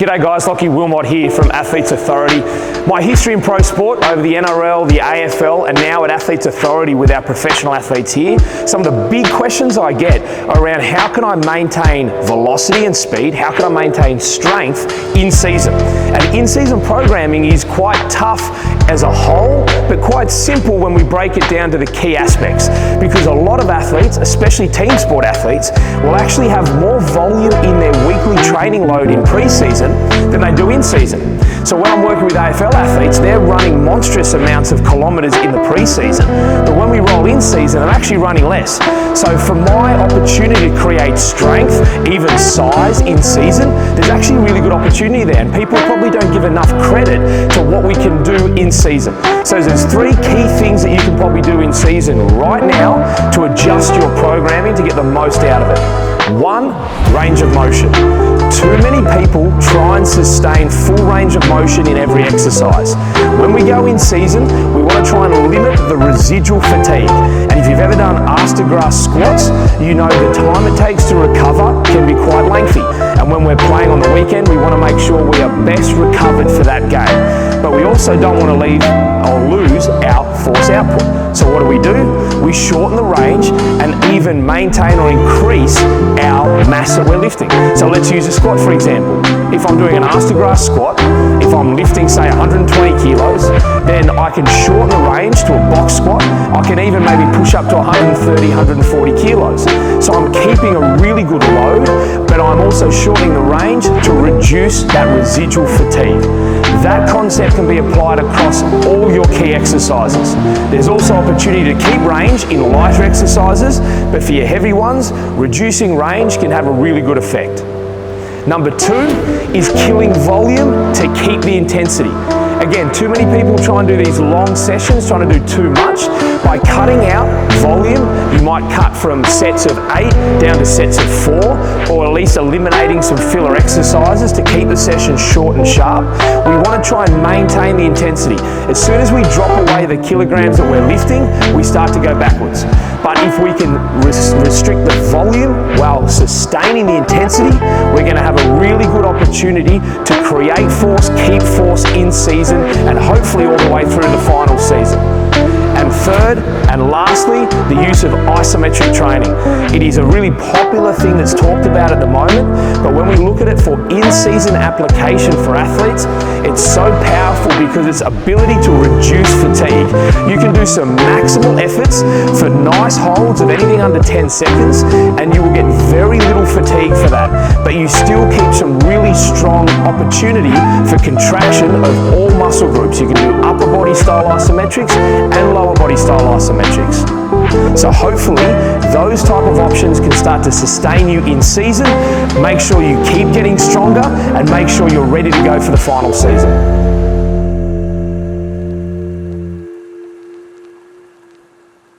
G'day guys, Lachlan Wilmot here from Athletes Authority. My history in pro sport over the NRL, the AFL, and now at Athletes Authority with our professional athletes here. Some of the big questions I get are around how can I maintain velocity and speed, how can I maintain strength in season? And in-season programming is quite tough as a whole, but quite simple when we break it down to the key aspects. Because a lot of athletes, especially team sport athletes, will actually have more volume in their weekly training load in pre-season than they do in season. So when I'm working with AFL athletes, they're running monstrous amounts of kilometres in the pre-season, but when we roll in season, I'm actually running less. So for my opportunity to create strength, even size in season, there's actually a really good opportunity there, and people probably don't give enough credit to what we can do in season. So there's three key things that you can probably do in season right now to adjust your programming to get the most out of it. One, range of motion. Too many people try and sustain full range of motion in every exercise. When we go in season, we want to try and limit the residual fatigue. And if you've ever done Artarmon squats, you know the time it takes to recover can be quite lengthy. And when we're playing on the weekend, we want to make sure we are best recovered for that game. But we also don't want to leave or lose our force output. So what do? We shorten the range and even maintain or increase our mass that we're lifting. So let's use a squat for example. If I'm doing an Artarmon squat, if I'm lifting say 120 kilos, then I can shorten the range to a box squat. I can even maybe push up to 130, 140 kilos. So I'm keeping a really good load, but I'm also shortening the range to reduce that residual fatigue. That concept can be applied across all your key exercises. There's also opportunity to keep range in lighter exercises, but for your heavy ones, reducing range can have a really good effect. Number two is killing volume to keep the intensity. Again, too many people try and do these long sessions, trying to do too much. By cutting out volume, you might cut from sets of 8 down to sets of 4, or at least eliminating some filler exercises to keep the session short and sharp. We want to try and maintain the intensity. As soon as we drop away the kilograms that we're lifting, we start to go backwards. But if we can restrict the volume while sustaining the intensity, we're going to have a really good opportunity to create force, keep force in season, and hopefully all the way through the final season. And third, and lastly, the use of isometric training. It is a really popular thing that's talked about at the moment, but when we look at it for in-season application for athletes, it's so powerful because its ability to reduce fatigue. You can do some maximal efforts for nice holds of anything under 10 seconds, and you will get very little fatigue for that, but you still keep some really strong opportunity for contraction of all muscle groups. You can do upper body style isometrics and lower body style isometrics. So hopefully those type of options can start to sustain you in season, make sure you keep getting stronger, and make sure you're ready to go for the final season.